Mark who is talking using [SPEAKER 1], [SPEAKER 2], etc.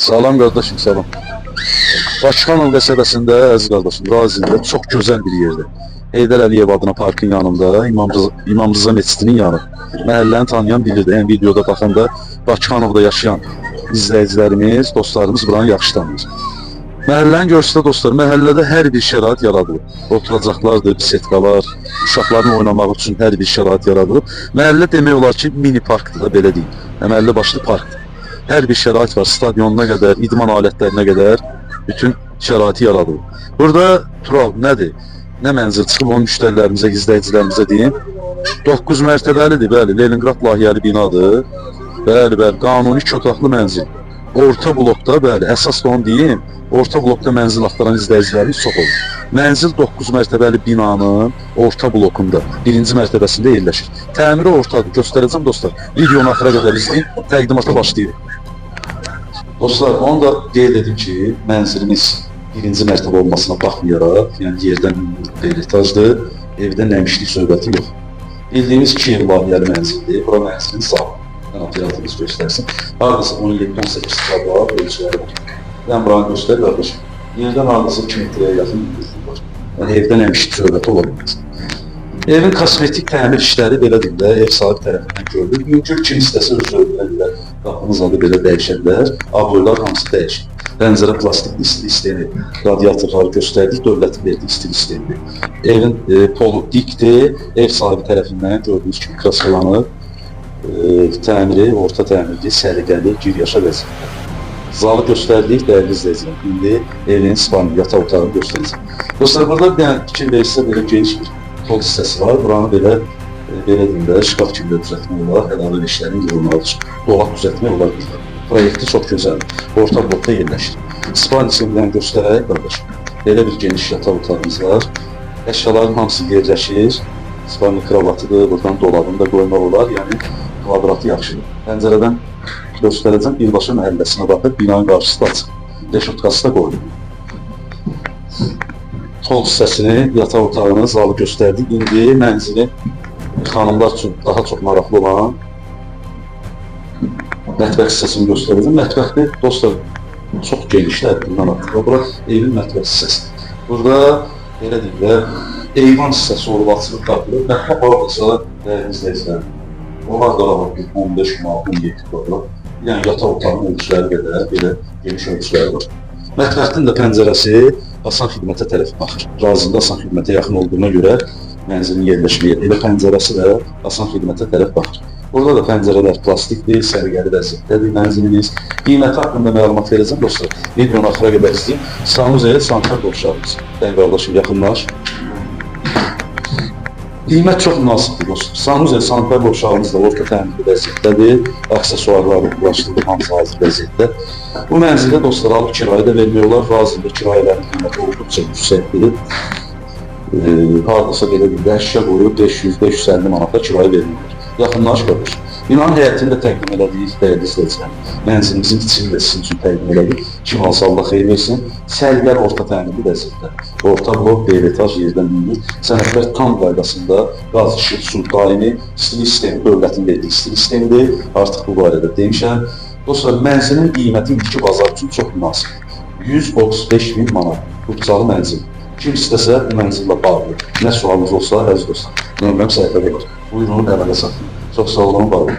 [SPEAKER 1] Salam qardaşım, salam. Bakıxanov qəsəbəsində, əziz qardaşım, Razində çox gözəl bir yerdə. Heydər Əliyev adına parkın yanında, İmam Rıza Məscidinin yanı. Məhəlləni tanıyan bilir də, yəni videoda baxanda Bakıxanovda yaşayan izləyicilərimiz, dostlarımız buranı yaxşı tanıyır. Məhəlləni görsədə dostlar, məhəllədə hər bir şərait yaradılıb. Oturacaqlardır, bisetkalar, uşaqların oynamaq üçün hər bir şərait yaradılıb. Məhəllə demək olar ki, mini parkdır da, belə deyim. Məhəllə başlı parkdır. Hər bir şərait var, stadionuna qədər, idman alətlərinə qədər bütün şəraiti yaradılıb. Burada Tural nədir? Nə mənzil çıxıb onun müştərilərimizə, izləyicilərimizə deyim. 9 mərtəbəlidir, bəli, Leningrad layihəli binadır. Bəli, qanuni 2 otaqlı mənzil. Orta blokda, bəli, əsas da onu deyim, orta blokda mənzil axtaran izləyicilərimiz çox olur. Mənzil 9 mərtəbəli binanın orta blokunda, birinci mərtəbəsində yerləşir. Təmiri ortadır, göstərəcəm dostlar. Videonu axıra qədər izləyin, təqdimata başlayırıq. Dostlar, onu da qeyd edim ki, mənzilimiz birinci mərtəbə olmasına baxmayaraq, yəni yerdən bir etajdır, evdə nəmişlik söhbəti yox. Bildiyimiz 2 ev layihəli mənzildir, bura mənzilin sağ. Fiyatımız göstərsin. Hardasa 17-18 var, ölçüləri var. Yəni buranı göstər, qardaşım. Yerdən hardasa 2 metrəyə yaxın bir var. Yəni evdən əmişlik söhbəti ola bilməz. Evin kosmetik təmir işləri belə deyil də, ev sahibi tərəfindən görülür. Mümkün kim istəsə öz zövqünə görə qapınız adı belə dəyişə bilər. Aboylar hamısı dəyişir. Pəncərə plastikli isti sistemi, radiatorları göstərdik, dövlətin verdiyi isti sistemidir. Evin polu dikdir, ev sahibi tərəfindən gördüyünüz kimi kraskalanıb. Təmiri, orta təmirli, səliqəli, giryaşa vəziyyətdə. Zalı göstərdik, dəyərli izləyicilər. İndi evin spani, yataq otağını göstərəcək. Dostlar, burada bir dənə fikir verirsə belə geniş bir pol hissəsi var. Buranı belə deyim də, şkaf kimi düzəltmək olar, əlavə işlərin yığılmalıdır. Dolaq düzəltmək olar. Proyekti çox gözəldir. Orta blokda yerləşir. Spani simdən göstərək, qardaşım. Belə bir geniş yataq otağımız var. Əşyaların hamısı yerləşir. Spani kravatıdır, buradan dolabını da qoymaq olar. Yəni, kvadratı yaxşıdır. Pəncərədən göstərəcəm, Birbaşa məhəlləsinə baxıb, binanın qarşısı da açıq. Reşotkası da qoyulur. Pol hissəsini, yataq otağını, zalı göstərdik. İndi mənzili xanımlar üçün daha çox maraqlı olan mətbəx hissəsini göstərəcəm. Mətbəxdə, dostlar, çox genişlər bundan artıq. Bura evin mətbəx hissəsidir. Burada, belə deyirlər, eyvan hissəsi olub açılıb qapılır. Mətbəx oradasa, dəyərli izləyicilərim, onlar da var ki, 15 manat, 17 manat. Yəni, yataq otağının ölçüləri qədər, belə geniş ölçüləri var. Mətbəxtin də pəncərəsi Asan xidmətə tərəf baxır. Razında Asan xidmətə yaxın olduğuna görə mənzilin yerləşmə yeri. Elə pəncərəsi də Asan xidmətə tərəf baxır. Burada da pəncərələr plastikdir, sərgəli vəziyyətdədir mənzilimiz. Qiyməti haqqında məlumat verəcəm, dostlar. Videonu axıra qədər izləyin. Sanuzaya sanitar qovşağımız. Sən qardaşım, yaxınlaş. Qiymət çox münasibdir, dostlar. Sanuzaya sanitar qovşağımız da orta təmirli vəziyyətdədir. Aksesuarları ulaşdırılıb, hamısı hazır vəziyyətdə. Bu mənzildə dostlar alıb kirayə də vermək olar. Razında kirayələrin qiyməti olduqca yüksəkdir. Hardasa belə bir əşya qoyub 500-550 manata kirayə vermək. Yaxınlaş qardaş. Binanın həyətini də təqdim elədik, dəyərli izləyicilər. Mənzilimizin içini də sizin üçün təqdim elədik. Kim alsa Allah xeyir versin. Sərgər orta təmirli vəziyyətdə. Orta blok, bir etaj yerdən mümkün. Sənədlər tam qaydasında qaz, işıq, su, daimi, istili sistemi, dövlətin verdiyi istili sistemidir. Artıq bu barədə demişəm. Dostlar, mənzilin qiyməti indiki bazar üçün çox münasibdir. 135.000 manat. Qurtçalı mənzil. Kim istəsə bu mənzillə bağlı. Nə sualınız olsa, əziz dostlar, nömrəm səhifədə var. Buyurun, əmələ saxlayın. Çox sağ olun, var olun.